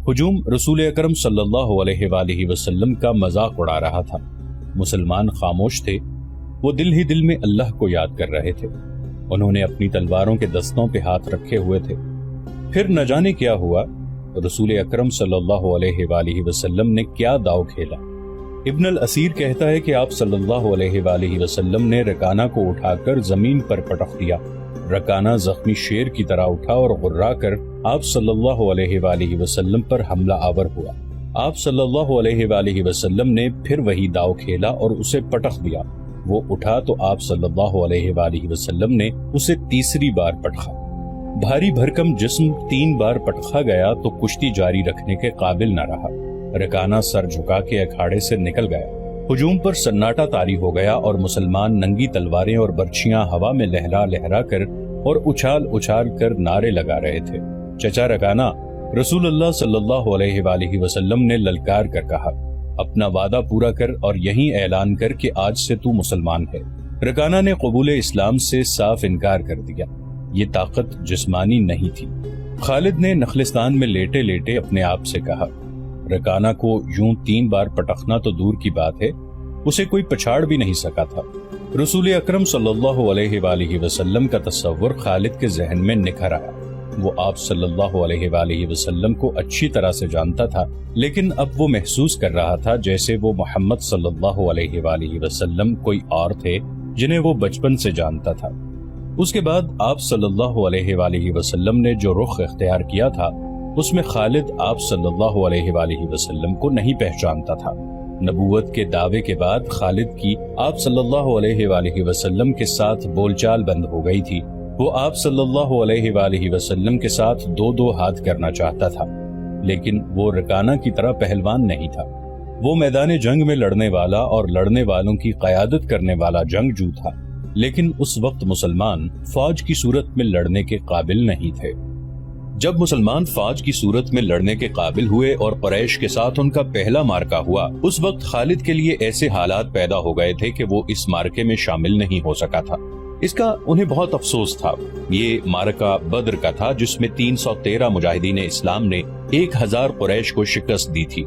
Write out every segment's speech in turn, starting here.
ہجوم رسول اکرم صلی اللہ علیہ وآلہ وسلم کا مذاق اڑا رہا تھا۔ مسلمان خاموش تھے، وہ دل ہی دل میں اللہ کو یاد کر رہے تھے۔ انہوں نے اپنی تلواروں کے دستوں پہ ہاتھ رکھے ہوئے تھے۔ پھر نہ جانے کیا ہوا، رسول اکرم صلی اللہ علیہ وآلہ وسلم نے کیا داؤ کھیلا۔ ابن الاسیر کہتا ہے کہ آپ صلی اللہ علیہ وآلہ وسلم نے رکانہ کو اٹھا کر زمین پر پٹخ دیا۔ رکانہ زخمی شیر کی طرح اٹھا اور غرا کر آپ صلی اللہ علیہ وآلہ وسلم پر حملہ آور ہوا۔ آپ صلی اللہ علیہ وآلہ وسلم نے پھر وہی داؤ کھیلا اور اسے پٹخ دیا۔ وہ اٹھا تو آپ صلی اللہ علیہ وآلہ وسلم نے اسے تیسری بار پٹخا۔ بھاری بھرکم جسم 3 بار پٹخا گیا تو کشتی جاری رکھنے کے قابل نہ رہا۔ رکانہ سر جھکا کے اکھاڑے سے نکل گیا۔ ہجوم پر سناٹا طاری ہو گیا اور مسلمان ننگی تلواریں اور برچیاں ہوا میں لہرا لہرا کر اور اچھال اچھال کر نعرے لگا رہے تھے۔ چچا رکانہ، رسول اللہ صلی اللہ علیہ وآلہ وسلم نے للکار کر کہا، اپنا وعدہ پورا کر اور یہیں اعلان کر کہ آج سے تو مسلمان ہے۔ رکانہ نے قبول اسلام سے صاف انکار کر دیا۔ یہ طاقت جسمانی نہیں تھی۔ خالد نے نخلستان میں لیٹے لیٹے اپنے آپ سے کہا، رکانہ کو یوں 3 بار پٹخنا تو دور کی بات ہے، اسے کوئی پچھاڑ بھی نہیں سکا تھا۔ رسول اکرم صلی اللہ علیہ وآلہ وسلم کا تصور خالد کے ذہن میں نکھر آیا۔ وہ آپ صلی اللہ علیہ وآلہ وسلم کو اچھی طرح سے جانتا تھا، لیکن اب وہ محسوس کر رہا تھا جیسے وہ محمد صلی اللہ علیہ وآلہ وسلم کوئی اور تھے جنہیں وہ بچپن سے جانتا تھا۔ اس کے بعد آپ صلی اللہ علیہ وآلہ وسلم نے جو رخ اختیار کیا تھا، اس میں خالد آپ صلی اللہ علیہ وآلہ وسلم کو نہیں پہچانتا تھا۔ نبوت کے دعوے کے بعد خالد کی آپ صلی اللہ علیہ وآلہ وسلم کے ساتھ بول چال بند ہو گئی تھی۔ وہ آپ صلی اللہ علیہ وآلہ وسلم کے ساتھ 2 ہاتھ کرنا چاہتا تھا، لیکن وہ رکانہ کی طرح پہلوان نہیں تھا۔ وہ میدان جنگ میں لڑنے والا اور لڑنے والوں کی قیادت کرنے والا جنگجو تھا، لیکن اس وقت مسلمان فوج کی صورت میں لڑنے کے قابل نہیں تھے۔ جب مسلمان فوج کی صورت میں لڑنے کے قابل ہوئے اور قریش کے ساتھ ان کا پہلا مارکا ہوا، اس وقت خالد کے لیے ایسے حالات پیدا ہو گئے تھے کہ وہ اس مارکے میں شامل نہیں ہو سکا تھا۔ اس کا انہیں بہت افسوس تھا۔ یہ مارکہ بدر کا تھا جس میں 313 مجاہدین اسلام نے 1000 قریش کو شکست دی تھی۔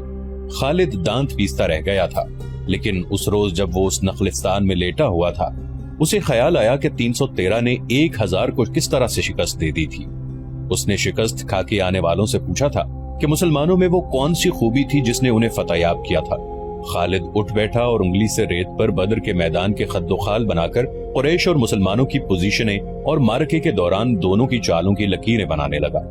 خالد دانت پیستا رہ گیا تھا، لیکن اس روز جب وہ اس نخلستان میں لیٹا ہوا تھا، اسے خیال آیا کہ 313 نے 1000 کو کس طرح سے شکست دے دی تھی۔ اس نے شکست کھا کے آنے والوں سے پوچھا تھا کہ مسلمانوں میں وہ کون سی خوبی تھی جس نے انہیں فتح یاب کیا تھا۔ خالد اٹھ بیٹھا اور انگلی سے ریت پر بدر کے میدان کے خد و خال بنا کر قریش اور مسلمانوں کی پوزیشنیں اور مارکے کے دوران دونوں کی چالوں کی لکیریں بنانے لگا۔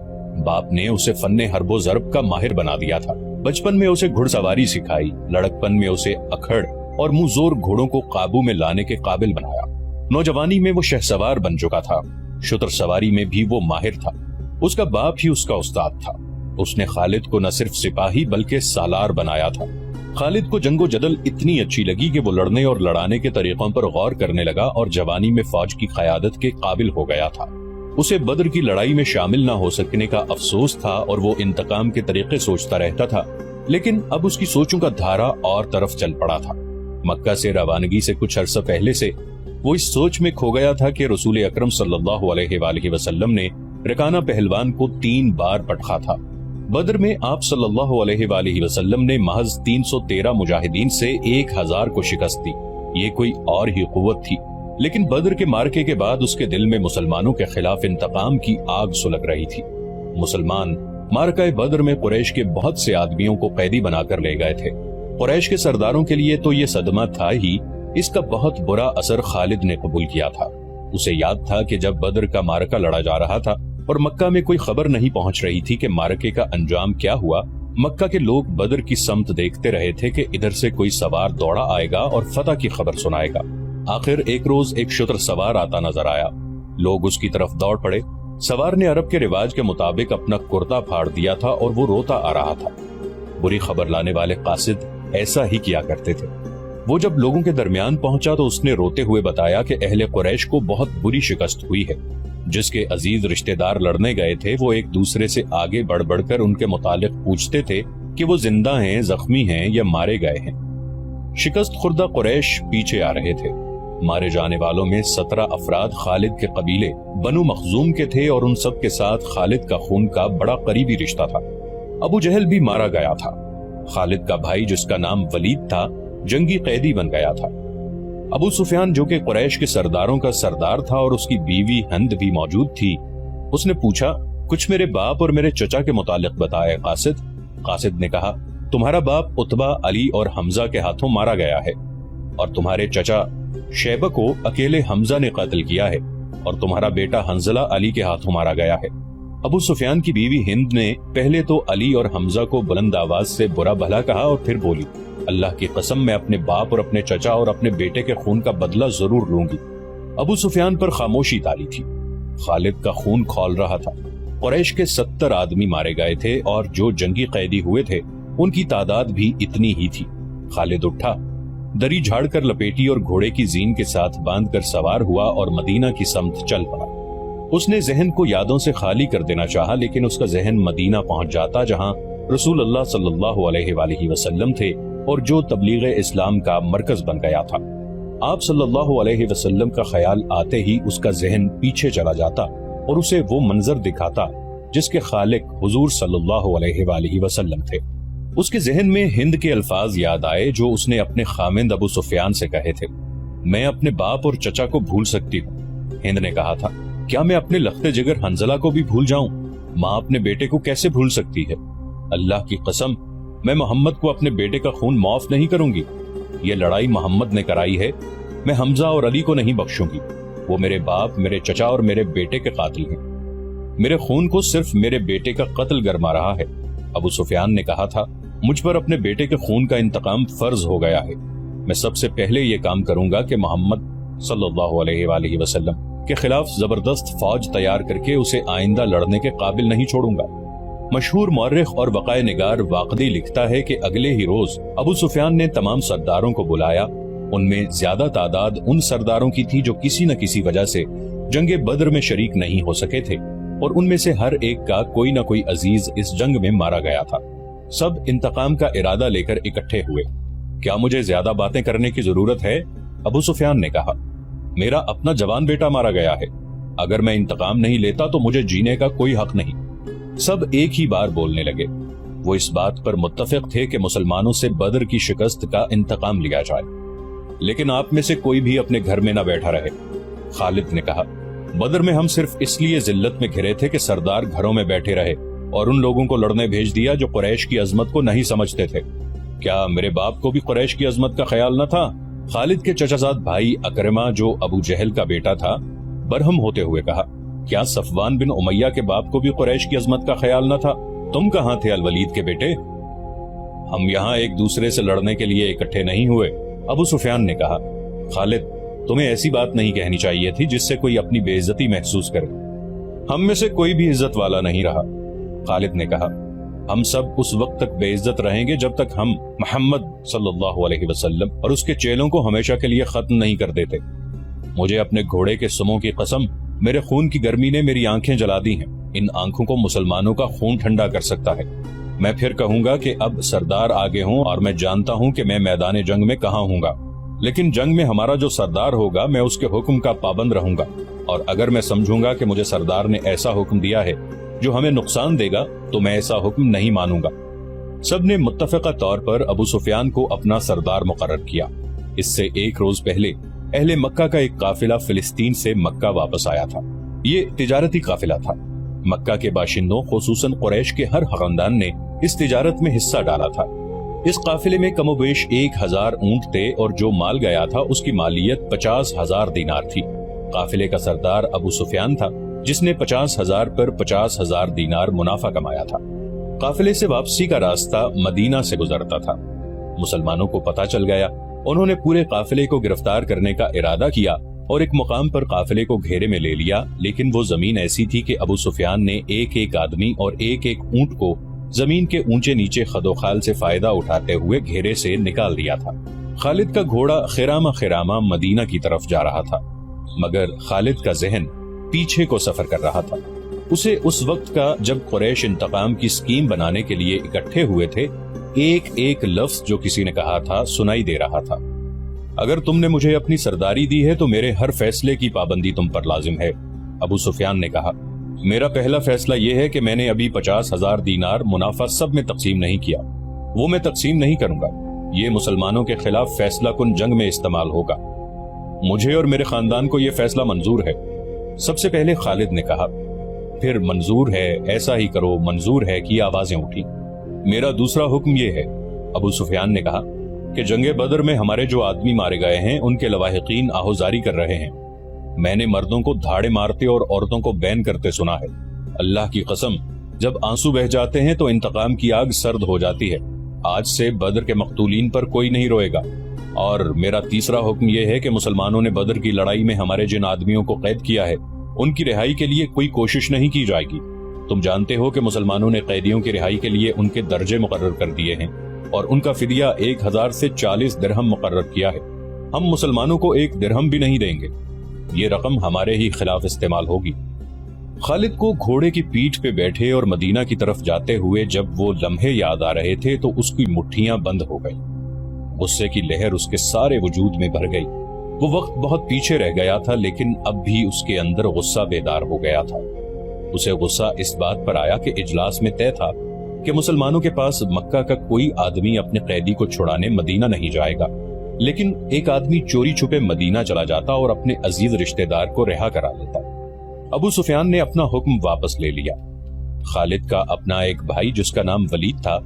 باپ نے اسے فن حرب و ضرب کا ماہر بنا دیا تھا۔ بچپن میں اسے گھڑ سواری سکھائی، لڑکپن میں اسے اکھڑ اور منہ زور گھوڑوں کو قابو میں لانے کے قابل بنایا۔ نوجوانی میں وہ شہ سوار بن چکا تھا، شتر سواری میں بھی وہ ماہر تھا۔ اس کا باپ ہی اس کا استاد تھا۔ اس نے خالد کو نہ صرف سپاہی بلکہ سالار بنایا تھا۔ خالد کو جنگ و جدل اتنی اچھی لگی کہ وہ لڑنے اور لڑانے کے طریقوں پر غور کرنے لگا اور جوانی میں فوج کی قیادت کے قابل ہو گیا تھا۔ اسے بدر کی لڑائی میں شامل نہ ہو سکنے کا افسوس تھا اور وہ انتقام کے طریقے سوچتا رہتا تھا، لیکن اب اس کی سوچوں کا دھارا اور طرف چل پڑا تھا۔ مکہ سے روانگی سے کچھ عرصہ پہلے سے وہ اس سوچ میں کھو گیا تھا کہ رسول اکرم صلی اللہ علیہ وآلہ وسلم نے رکانہ پہلوان کو 3 بار پٹخا تھا۔ بدر میں آپ صلی اللہ علیہ وآلہ وسلم نے محض 313 مجاہدین سے 1000 کو شکست دی۔ یہ کوئی اور ہی قوت تھی، لیکن بدر کے مارکے کے بعد اس کے دل میں مسلمانوں کے خلاف انتقام کی آگ سلگ رہی تھی۔ مسلمان مارکہ بدر میں قریش کے بہت سے آدمیوں کو قیدی بنا کر لے گئے تھے۔ قریش کے سرداروں کے لیے تو یہ صدمہ تھا ہی، اس کا بہت برا اثر خالد نے قبول کیا تھا۔ اسے یاد تھا کہ جب بدر کا مارکہ لڑا جا رہا تھا اور مکہ میں کوئی خبر نہیں پہنچ رہی تھی کہ مارکے کا انجام کیا ہوا، مکہ کے لوگ بدر کی سمت دیکھتے رہے تھے کہ ادھر سے کوئی سوار دوڑا آئے گا اور فتح کی خبر سنائے گا۔ آخر ایک روز ایک شتر سوار آتا نظر آیا۔ لوگ اس کی طرف دوڑ پڑے۔ سوار نے عرب کے رواج کے مطابق اپنا کرتا پھاڑ دیا تھا اور وہ روتا آ رہا تھا۔ بری خبر لانے والے قاصد ایسا ہی کیا کرتے تھے۔ وہ جب لوگوں کے درمیان پہنچا تو اس نے روتے ہوئے بتایا کہ اہل قریش کو بہت بری شکست ہوئی ہے۔ جس کے عزیز رشتہ دار لڑنے گئے تھے وہ ایک دوسرے سے آگے بڑھ بڑھ کر ان کے متعلق پوچھتے تھے کہ وہ زندہ ہیں، زخمی ہیں یا مارے گئے ہیں۔ شکست خوردہ قریش پیچھے آ رہے تھے۔ مارے جانے والوں میں 17 افراد خالد کے قبیلے بنو مخزوم کے تھے اور ان سب کے ساتھ خالد کا خون کا بڑا قریبی رشتہ تھا۔ ابو جہل بھی مارا گیا تھا۔ خالد کا بھائی جس کا نام ولید تھا جنگی قیدی بن گیا تھا۔ ابو سفیان جو کہ قریش کے سرداروں کا سردار تھا اور اس کی بیوی ہند بھی موجود تھی، اس نے پوچھا، کچھ میرے باپ اور میرے چچا کے متعلق بتائے قاصد۔ قاصد نے کہا، تمہارا باپ عتبہ، علی اور حمزہ کے ہاتھوں مارا گیا ہے، اور تمہارے چچا شیبہ کو اکیلے حمزہ نے قتل کیا ہے، اور تمہارا بیٹا حنظلہ علی کے ہاتھوں مارا گیا ہے۔ ابو سفیان کی بیوی ہند نے پہلے تو علی اور حمزہ کو بلند آواز سے برا بھلا کہا اور پھر بولی، اللہ کی قسم میں اپنے باپ اور اپنے چچا اور اپنے بیٹے کے خون کا بدلہ ضرور لوں گی۔ ابو سفیان پر خاموشی تاری تھی۔ خالد کا خون کھول رہا تھا۔ قریش کے 70 آدمی مارے گئے تھے اور جو جنگی قیدی ہوئے تھے ان کی تعداد بھی اتنی ہی تھی۔ خالد اٹھا، دری جھاڑ کر لپیٹی اور گھوڑے کی زین کے ساتھ باندھ کر سوار ہوا اور مدینہ کی سمت چل پڑا۔ اس نے ذہن کو یادوں سے خالی کر دینا چاہا، لیکن اس کا ذہن مدینہ پہنچ جاتا جہاں رسول اللہ صلی اللہ علیہ وآلہ وسلم تھے اور جو تبلیغ اسلام کا مرکز بن گیا تھا۔ آپ صلی اللہ علیہ وسلم کا خیال آتے ہی اس کا ذہن پیچھے چلا جاتا اور اسے وہ منظر دکھاتا جس کے خالق حضور صلی اللہ علیہ وآلہ وسلم تھے۔ اس کے ذہن میں ہند کے الفاظ یاد آئے جو اس نے اپنے خامند ابو سفیان سے کہے تھے، میں اپنے باپ اور چچا کو بھول سکتی ہوں۔ ہند نے کہا تھا، کیا میں اپنے لخت جگر حنظلہ کو بھی بھول جاؤں؟ ماں اپنے بیٹے کو کیسے بھول سکتی ہے؟ اللہ کی قسم، میں محمد کو اپنے بیٹے کا خون معاف نہیں کروں گی۔ یہ لڑائی محمد نے کرائی ہے، میں حمزہ اور علی کو نہیں بخشوں گی۔ وہ میرے باپ، میرے چچا اور میرے بیٹے کے قاتل ہیں۔ میرے خون کو صرف میرے بیٹے کا قتل گرما رہا ہے۔ ابو سفیان نے کہا تھا، مجھ پر اپنے بیٹے کے خون کا انتقام فرض ہو گیا ہے۔ میں سب سے پہلے یہ کام کروں گا کہ محمد صلی اللہ علیہ وآلہ وسلم کے خلاف زبردست فوج تیار کر کے اسے آئندہ لڑنے کے قابل نہیں چھوڑوں گا۔ مشہور مورخ اور وقائع نگار واقدی لکھتا ہے کہ اگلے ہی روز ابو سفیان نے تمام سرداروں کو بلایا۔ ان میں زیادہ تعداد ان سرداروں کی تھی جو کسی نہ کسی وجہ سے جنگ بدر میں شریک نہیں ہو سکے تھے، اور ان میں سے ہر ایک کا کوئی نہ کوئی عزیز اس جنگ میں مارا گیا تھا۔ سب انتقام کا ارادہ لے کر اکٹھے ہوئے۔ کیا مجھے زیادہ باتیں کرنے کی ضرورت ہے؟ ابو سفیان نے کہا، میرا اپنا جوان بیٹا مارا گیا ہے، اگر میں انتقام نہیں لیتا تو مجھے جینے کا کوئی حق نہیں۔ سب ایک ہی بار بولنے لگے۔ وہ اس بات پر متفق تھے کہ مسلمانوں سے بدر کی شکست کا انتقام لیا جائے، لیکن آپ میں سے کوئی بھی اپنے گھر میں نہ بیٹھا رہے۔ خالد نے کہا، بدر میں ہم صرف اس لیے ذلت میں گھرے تھے کہ سردار گھروں میں بیٹھے رہے اور ان لوگوں کو لڑنے بھیج دیا جو قریش کی عظمت کو نہیں سمجھتے تھے۔ کیا میرے باپ کو بھی قریش کی عظمت کا خیال نہ تھا؟ خالد کے چچا زاد بھائی اکرمہ جو ابو جہل کا بیٹا تھا برہم ہوتے ہوئے کہا، کیا صفوان بن امیہ کے باپ کو بھی قریش کی عظمت کا خیال نہ تھا؟ تم کہاں تھے الولید کے بیٹے؟ ہم یہاں ایک دوسرے سے لڑنے کے لیے اکٹھے نہیں ہوئے۔ ابو سفیان نے کہا، خالد تمہیں ایسی بات نہیں کہنی چاہیے تھی جس سے کوئی اپنی بے عزتی محسوس کرے۔ ہم میں سے کوئی بھی عزت والا نہیں رہا۔ خالد نے کہا، ہم سب اس وقت تک بے عزت رہیں گے جب تک ہم محمد صلی اللہ علیہ وسلم اور اس کے چیلوں کو ہمیشہ کے لیے ختم نہیں کر دیتے۔ مجھے اپنے گھوڑے کے سموں کی قسم، میرے خون کی گرمی نے میری آنکھیں جلا دی ہیں۔ ان آنکھوں کو مسلمانوں کا خون ٹھنڈا کر سکتا ہے۔ میں پھر کہوں گا کہ اب سردار آگے ہوں، اور میں جانتا ہوں کہ میں میدان جنگ میں کہاں ہوں گا، لیکن جنگ میں ہمارا جو سردار ہوگا میں اس کے حکم کا پابند رہوں گا، اور اگر میں سمجھوں گا کہ مجھے سردار نے ایسا حکم دیا ہے جو ہمیں نقصان دے گا تو میں ایسا حکم نہیں مانوں گا۔ سب نے متفقہ طور پر ابو سفیان کو اپنا سردار مقرر کیا۔ اس سے ایک روز پہلے اہل مکہ کا ایک قافلہ فلسطین سے مکہ واپس آیا تھا۔ یہ تجارتی قافلہ تھا۔ مکہ کے باشندوں خصوصاً قریش کے ہر خاندان نے اس تجارت میں حصہ ڈالا تھا۔ اس قافلے میں کم و بیش 1000 اونٹ تھے اور جو مال گیا تھا اس کی مالیت 50,000 دینار تھی۔ قافلے کا سردار ابو سفیان تھا جس نے 50,000 پر 50,000 دینار منافع کمایا تھا۔ قافلے سے واپسی کا راستہ مدینہ سے گزرتا تھا۔ مسلمانوں کو پتہ چل گیا، انہوں نے پورے قافلے کو گرفتار کرنے کا ارادہ کیا اور ایک مقام پر قافلے کو گھیرے میں لے لیا، لیکن وہ زمین ایسی تھی کہ ابو سفیان نے ایک ایک آدمی اور ایک ایک اونٹ کو زمین کے اونچے نیچے خد و خال سے فائدہ اٹھاتے ہوئے گھیرے سے نکال دیا تھا۔ خالد کا گھوڑا خرامہ خرامہ مدینہ کی طرف جا رہا تھا، مگر خالد کا ذہن پیچھے کو سفر کر رہا تھا۔ اسے اس وقت کا جب قریش انتقام کی سکیم بنانے کے لیے اکٹھے ہوئے تھے ایک ایک لفظ جو کسی نے کہا تھا سنائی دے رہا تھا۔ اگر تم نے مجھے اپنی سرداری دی ہے تو میرے ہر فیصلے کی پابندی تم پر لازم ہے۔ ابو سفیان نے کہا، میرا پہلا فیصلہ یہ ہے کہ میں نے ابھی 50,000 دینار منافع سب میں تقسیم نہیں کیا، وہ میں تقسیم نہیں کروں گا، یہ مسلمانوں کے خلاف فیصلہ کن جنگ میں استعمال ہوگا۔ مجھے اور میرے خاندان کو یہ فیصلہ منظور ہے۔ سب سے پہلے خالد نے کہا، پھر منظور ہے، ایسا ہی کرو، منظور ہے کی آوازیں اٹھی۔ میرا دوسرا حکم یہ ہے، ابو سفیان نے کہا، کہ جنگ بدر میں ہمارے جو آدمی مارے گئے ہیں ان کے لواحقین آہوزاری کر رہے ہیں۔ میں نے مردوں کو دھاڑے مارتے اور عورتوں کو بین کرتے سنا ہے۔ اللہ کی قسم، جب آنسو بہ جاتے ہیں تو انتقام کی آگ سرد ہو جاتی ہے۔ آج سے بدر کے مقتولین پر کوئی نہیں روئے گا۔ اور میرا تیسرا حکم یہ ہے کہ مسلمانوں نے بدر کی لڑائی میں ہمارے جن آدمیوں کو قید کیا ہے ان کی رہائی کے لیے کوئی کوشش نہیں کی جائے گی۔ تم جانتے ہو کہ مسلمانوں نے قیدیوں کی رہائی کے لیے ان کے درجے مقرر کر دیے ہیں اور ان کا فدیہ 1000 سے 40 درہم مقرر کیا ہے۔ ہم مسلمانوں کو 1 درہم بھی نہیں دیں گے، یہ رقم ہمارے ہی خلاف استعمال ہوگی۔ خالد کو گھوڑے کی پیٹھ پہ بیٹھے اور مدینہ کی طرف جاتے ہوئے جب وہ لمحے یاد آ رہے تھے تو اس کی مٹھیاں بند ہو گئی۔ غصے کی لہر اس کے سارے وجود میں بھر گئی۔ وہ وقت بہت پیچھے رہ گیا تھا لیکن اب بھی اس کے اندر غصہ بیدار ہو گیا تھا۔ اسے غصہ اس بات پر آیا کہ اجلاس میں طے تھا کہ مسلمانوں کے پاس مکہ کا کوئی آدمی اپنے قیدی کو چھڑانے مدینہ نہیں جائے گا، لیکن ایک آدمی چوری چھپے مدینہ چلا جاتا اور اپنے عزیز رشتہ دار کو رہا کرا لیتا۔ ابو سفیان نے اپنا حکم واپس لے لیا۔ خالد کا اپنا ایک بھائی جس کا نام ولید تھا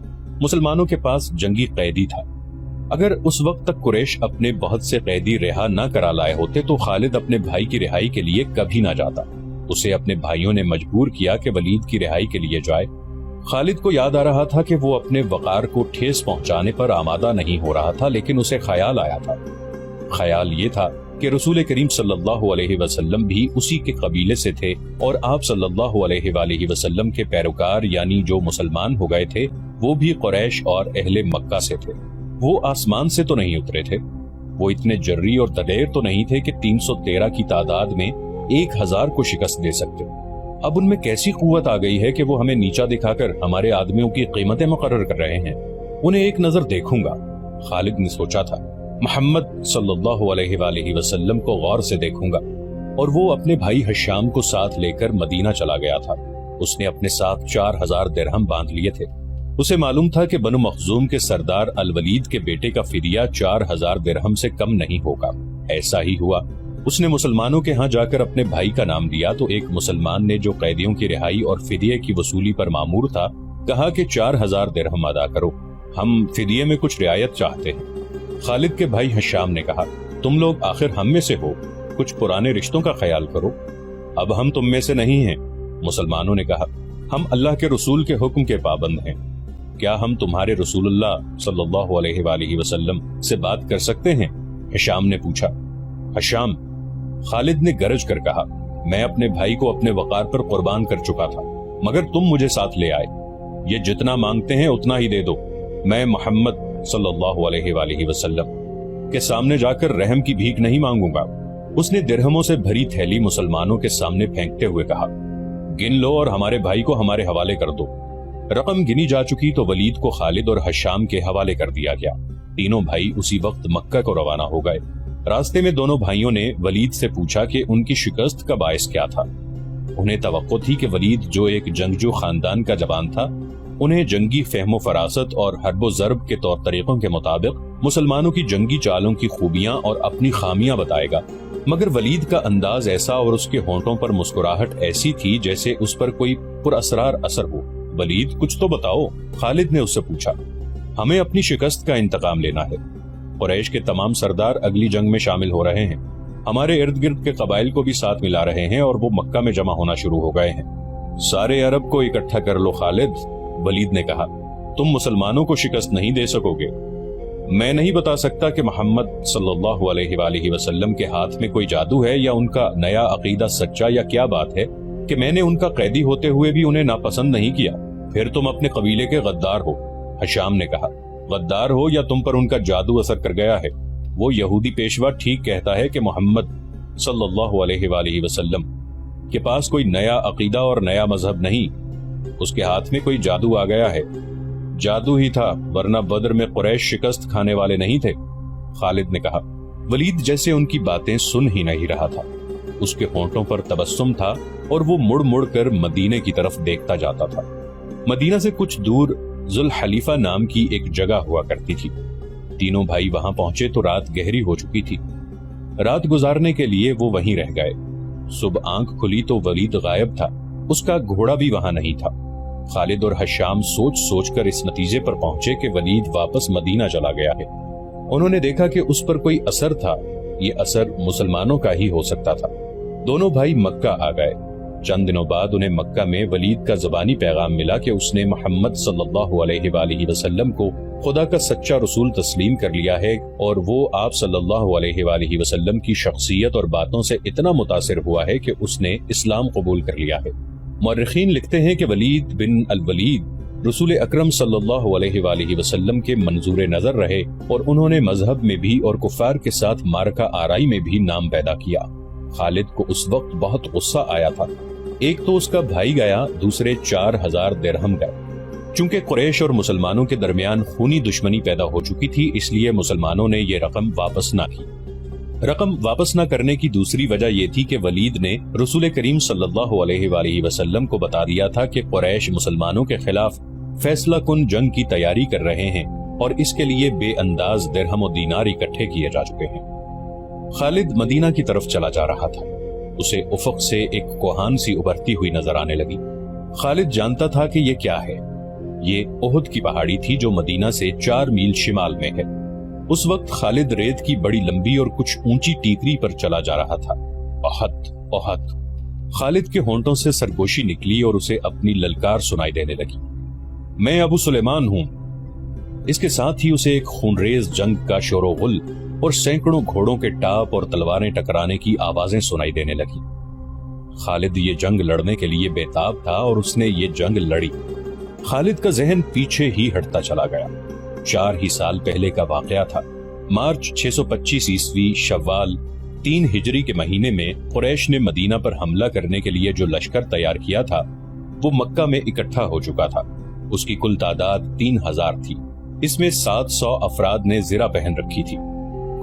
مسلمانوں کے پاس جنگی قیدی تھا۔ اگر اس وقت تک قریش اپنے بہت سے قیدی رہا نہ کرا لائے ہوتے تو خالد اپنے بھائی کی رہائی کے لیے کبھی نہ جاتا۔ اسے اپنے بھائیوں نے مجبور کیا کہ ولید کی رہائی کے لیے جائے۔ خالد کو یاد آ رہا تھا کہ وہ اپنے وقار کو ٹھیس پہنچانے پر آمادہ نہیں ہو رہا تھا، لیکن اسے خیال آیا تھا۔ خیال یہ تھا کہ رسول کریم صلی اللہ علیہ وسلم بھی اسی کے قبیلے سے تھے اور آپ صلی اللہ علیہ وآلہ وسلم کے پیروکار یعنی جو مسلمان ہو گئے تھے وہ بھی قریش اور اہل مکہ سے تھے۔ وہ آسمان سے تو نہیں اترے تھے، وہ اتنے جری اور دلیر تو نہیں تھے کہ 313 کی تعداد میں 1000 کو شکست دے سکتے۔ اب ان میں کیسی قوت آ گئی ہے کہ وہ ہمیں نیچا دکھا کر ہمارے آدمیوں کی قیمتیں مقرر کر رہے ہیں۔ انہیں ایک نظر دیکھوں گا، خالد نے سوچا تھا۔ محمد صلی اللہ علیہ وآلہ وسلم کو غور سے دیکھوں گا۔ اور وہ اپنے بھائی حشام کو ساتھ لے کر مدینہ چلا گیا تھا۔ اس نے اپنے ساتھ 4000 درہم باندھ لیے تھے۔ اسے معلوم تھا کہ بنو مخزوم کے سردار الولید کے بیٹے کا فدیہ 4000 درہم سے کم نہیں ہوگا۔ ایسا ہی ہوا۔ اس نے مسلمانوں کے ہاں جا کر اپنے بھائی کا نام لیا تو ایک مسلمان نے جو قیدیوں کی رہائی اور فدیے کی وصولی پر مامور تھا کہا کہ 4000 درہم ادا کرو، ہم فدیے میں کچھ رعایت چاہتے ہیں۔ خالد کے بھائی حشام نے کہا، تم لوگ آخر ہم میں سے ہو، کچھ پرانے رشتوں کا خیال کرو، اب ہم تم میں سے نہیں ہیں۔ مسلمانوں نے کہا، ہم اللہ کے رسول کے حکم کے پابند ہیں، کیا ہم تمہارے رسول اللہ صلی اللہ علیہ وآلہ وسلم سے بات کر سکتے ہیں؟ حشام نے پوچھا۔ حشام، خالد نے گرج کر کہا، میں اپنے بھائی کو اپنے وقار پر قربان کر چکا تھا مگر تم مجھے ساتھ لے آئے، یہ جتنا مانگتے ہیں اتنا ہی دے دو، میں محمد صلی اللہ علیہ وآلہ وسلم کے سامنے جا کر رحم کی بھیک نہیں مانگوں گا۔ اس نے درہموں سے بھری تھیلی مسلمانوں کے سامنے پھینکتے ہوئے کہا، گن لو اور ہمارے بھائی کو ہمارے حوالے کر دو۔ رقم گنی جا چکی تو ولید کو خالد اور حشام کے حوالے کر دیا گیا۔ تینوں بھائی اسی وقت مکہ کو روانہ ہو گئے۔ راستے میں دونوں بھائیوں نے ولید سے پوچھا کہ ان کی شکست کا باعث کیا تھا۔ انہیں توقع تھی کہ ولید جو ایک جنگجو خاندان کا جوان تھا انہیں جنگی فہم و فراست اور حرب و ضرب کے طور طریقوں کے مطابق مسلمانوں کی جنگی چالوں کی خوبیاں اور اپنی خامیاں بتائے گا، مگر ولید کا انداز ایسا اور اس کے ہونٹوں پر مسکراہٹ ایسی تھی جیسے اس پر کوئی پر اسرار اثر ہو۔ ولید کچھ تو بتاؤ، خالد نے اس سے پوچھا۔ ہمیں اپنی شکست کا انتقام لینا ہے، قریش کے تمام سردار اگلی جنگ میں شامل ہو رہے ہیں، ہمارے ارد گرد کے قبائل کو بھی ساتھ ملا رہے ہیں اور وہ مکہ میں جمع ہونا شروع ہو گئے ہیں۔ سارے عرب کو اکٹھا کر لو خالد، ولید نے کہا، تم مسلمانوں کو شکست نہیں دے سکو گے۔ میں نہیں بتا سکتا کہ محمد صلی اللہ علیہ وآلہ وسلم کے ہاتھ میں کوئی جادو ہے یا ان کا نیا عقیدہ سچا یا کیا بات ہے کہ میں نے ان کا قیدی ہوتے ہوئے بھی انہیں ناپسند نہیں کیا۔ پھر تم اپنے قبیلے کے غدار ہو، حشام نے کہا۔ غدار ہو یا تم پر ان کا جادو اثر کر گیا ہے؟ وہ یہودی پیشوا ٹھیک کہتا ہے کہ محمد صلی اللہ علیہ وآلہ وسلم کے پاس کوئی نیا عقیدہ اور نیا مذہب نہیں، اس کے ہاتھ میں کوئی جادو آ گیا ہے۔ جادو ہی تھا ورنہ بدر میں قریش شکست کھانے والے نہیں تھے، خالد نے کہا۔ ولید جیسے ان کی باتیں سن ہی نہیں رہا تھا۔ اس کے ہونٹوں پر تبسم تھا اور وہ مڑ مڑ کر مدینے کی طرف دیکھتا جاتا تھا۔ مدینہ سے کچھ دور ذوالحلیفہ نام کی ایک جگہ ہوا کرتی تھی۔ تینوں بھائی وہاں پہنچے تو رات گہری ہو چکی تھی۔ رات گزارنے کے لیے وہ وہیں رہ گئے۔ صبح آنکھ کھلی تو ولید غائب تھا، اس کا گھوڑا بھی وہاں نہیں تھا۔ خالد اور حشام سوچ سوچ کر اس نتیجے پر پہنچے کہ ولید واپس مدینہ چلا گیا ہے۔ انہوں نے دیکھا کہ اس پر کوئی اثر تھا، یہ اثر مسلمانوں کا ہی ہو سکتا تھا۔ دونوں بھائی مکہ آ گئے۔ چند دنوں بعد انہیں مکہ میں ولید کا زبانی پیغام ملا کہ اس نے محمد صلی اللہ علیہ وآلہ وسلم کو خدا کا سچا رسول تسلیم کر لیا ہے، اور وہ آپ صلی اللہ علیہ وآلہ وسلم کی شخصیت اور باتوں سے اتنا متاثر ہوا ہے کہ اس نے اسلام قبول کر لیا ہے۔ مورخین لکھتے ہیں کہ ولید بن الولید رسول اکرم صلی اللہ علیہ وآلہ وسلم کے منظور نظر رہے، اور انہوں نے مذہب میں بھی اور کفار کے ساتھ معرکہ آرائی میں بھی نام پیدا کیا۔ خالد کو اس وقت بہت غصہ آیا تھا۔ ایک تو اس کا بھائی گیا، دوسرے 4000 درہم گئے۔ چونکہ قریش اور مسلمانوں کے درمیان خونی دشمنی پیدا ہو چکی تھی، اس لیے مسلمانوں نے یہ رقم واپس نہ کی۔ رقم واپس نہ کرنے کی دوسری وجہ یہ تھی کہ ولید نے رسول کریم صلی اللہ علیہ وآلہ وسلم کو بتا دیا تھا کہ قریش مسلمانوں کے خلاف فیصلہ کن جنگ کی تیاری کر رہے ہیں، اور اس کے لیے بے انداز درہم و دینار اکٹھے کیے جا چکے ہیں۔ خالد مدینہ کی طرف چلا جا رہا تھا۔ اسے افق سے ایک کوہان سی ابھرتی ہوئی نظر آنے لگی۔ خالد جانتا تھا کہ یہ کیا ہے۔ یہ احد کی پہاڑی تھی جو مدینہ سے 4 میل شمال میں ہے۔ اس وقت خالد ریت کی بڑی لمبی اور کچھ اونچی ٹیکری پر چلا جا رہا تھا۔ احد احد، خالد کے ہونٹوں سے سرگوشی نکلی اور اسے اپنی للکار سنائی دینے لگی، میں ابو سلیمان ہوں۔ اس کے ساتھ ہی اسے ایک خونریز جنگ کا شور و غل اور سینکڑوں گھوڑوں کے ٹاپ اور تلواریں ٹکرانے کی آوازیں سنائی دینے لگی۔ خالد یہ جنگ لڑنے کے لیے بےتاب تھا اور اس نے یہ جنگ لڑی۔ خالد کا ذہن پیچھے ہی ہٹتا چلا گیا۔ 4 ہی سال پہلے کا واقعہ تھا۔ مارچ 625 عیسوی شوال 3 ہجری کے مہینے میں قریش نے مدینہ پر حملہ کرنے کے لیے جو لشکر تیار کیا تھا وہ مکہ میں اکٹھا ہو چکا تھا۔ اس کی کل تعداد 3000 تھی۔ اس میں 700 افراد نے زرہ پہن رکھی تھی،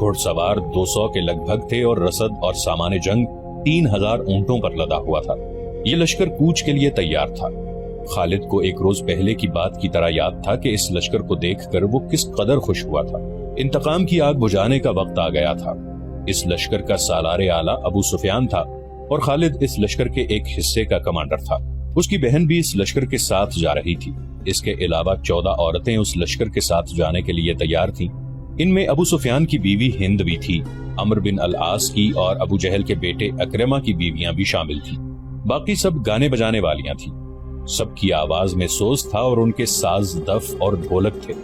گھڑ سوار 200 کے لگ بھگ تھے، اور رسد اور سامان جنگ 3000 اونٹوں پر لدا ہوا تھا۔ یہ لشکر کوچ کے لیے تیار تھا۔ خالد کو ایک روز پہلے کی بات کی طرح یاد تھا کہ اس لشکر کو دیکھ کر وہ کس قدر خوش ہوا تھا۔ انتقام کی آگ بجھانے کا وقت آ گیا تھا۔ اس لشکر کا سالار اعلیٰ ابو سفیان تھا، اور خالد اس لشکر کے ایک حصے کا کمانڈر تھا۔ اس کی بہن بھی اس لشکر کے ساتھ جا رہی تھی۔ اس کے علاوہ 14 عورتیں اس لشکر کے ساتھ جانے کے لیے تیار تھیں۔ ان میں ابو سفیان کی بیوی ہند بھی تھی، عمرو بن العاص کی اور ابو جہل کے بیٹے اکرمہ کی بیویاں بھی شامل تھیں۔ باقی سب گانے بجانے والیاں تھیں۔ سب کی آواز میں سوز تھا اور ان کے ساز دف اور ڈھولک تھے۔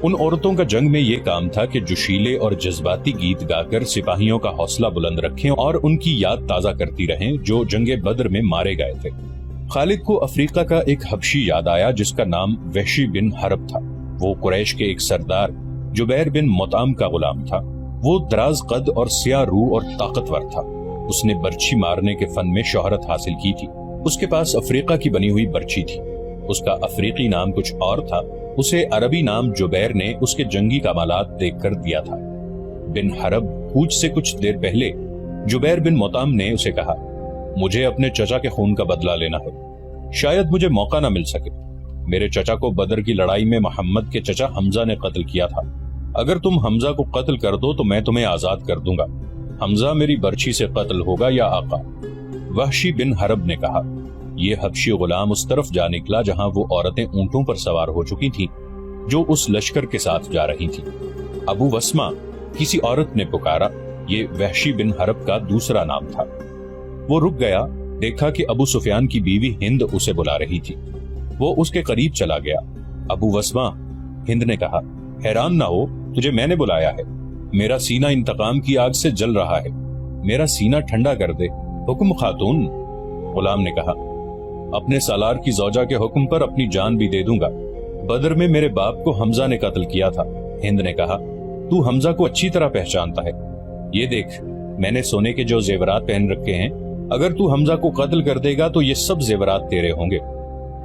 ان عورتوں کا جنگ میں یہ کام تھا کہ جوشیلے اور جذباتی گیت گا کر سپاہیوں کا حوصلہ بلند رکھیں اور ان کی یاد تازہ کرتی رہیں جو جنگ بدر میں مارے گئے تھے۔ خالد کو افریقہ کا ایک حبشی یاد آیا جس کا نام وحشی بن حرب تھا۔ وہ قریش کے ایک سردار جبیر بن مطعم کا غلام تھا۔ وہ دراز قد اور سیاہ روح اور طاقتور تھا۔ اس نے برچھی مارنے کے فن میں شہرت حاصل کی تھی۔ اس کے پاس افریقہ کی بنی ہوئی برچھی تھی۔ اس کا افریقی نام کچھ اور تھا۔ اسے عربی نام جبیر نے اس کے جنگی کمالات دیکھ کر دیا تھا۔ بن حرب کوچ سے کچھ دیر پہلے جبیر بن مطعم نے اسے کہا، مجھے اپنے چچا کے خون کا بدلہ لینا ہے، شاید مجھے موقع نہ مل سکے۔ میرے چچا کو بدر کی لڑائی میں محمد کے چچا حمزہ نے قتل کیا تھا۔ اگر تم حمزہ کو قتل کر دو تو میں تمہیں آزاد کر دوں گا۔ حمزہ میری برچھی سے قتل ہوگا یا آقا؟ وحشی بن حرب نے کہا۔ یہ حبشی غلام اس طرف جا نکلا جہاں وہ عورتیں اونٹوں پر سوار ہو چکی تھیں جو اس لشکر کے ساتھ جا رہی تھیں۔ ابو وسمہ کسی عورت نے پکارا۔ یہ وحشی بن حرب کا دوسرا نام تھا۔ وہ رک گیا، دیکھا کہ ابو سفیان کی بیوی ہند اسے بلا رہی تھی۔ وہ اس کے قریب چلا گیا۔ ابو وسمہ، ہند نے کہا، حیران نہ ہو، تجھے میں نے بلایا ہے۔ میرا سینہ انتقام کی آگ سے جل رہا ہے، میرا سینہ ٹھنڈا کر دے۔ حکم خاتون، غلام نے کہا۔ اپنے سالار کی زوجہ کے حکم پر اپنی جان بھی دے دوں گا۔ بدر میں میرے باپ کو حمزہ نے قتل کیا تھا۔ ہند نے کہا، تو حمزہ کو اچھی طرح پہچانتا ہے۔ یہ دیکھ، میں نے سونے کے جو زیورات پہن رکھے ہیں، اگر تو حمزہ کو قتل کر دے گا تو یہ سب زیورات تیرے ہوں گے۔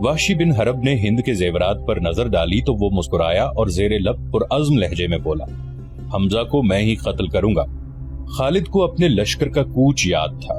وحشی بن حرب نے ہند کے زیورات پر نظر ڈالی تو وہ مسکرایا اور زیر لب پرعزم لہجے میں بولا، حمزہ کو میں ہی قتل کروں گا۔ خالد کو اپنے لشکر کا کوچ یاد تھا۔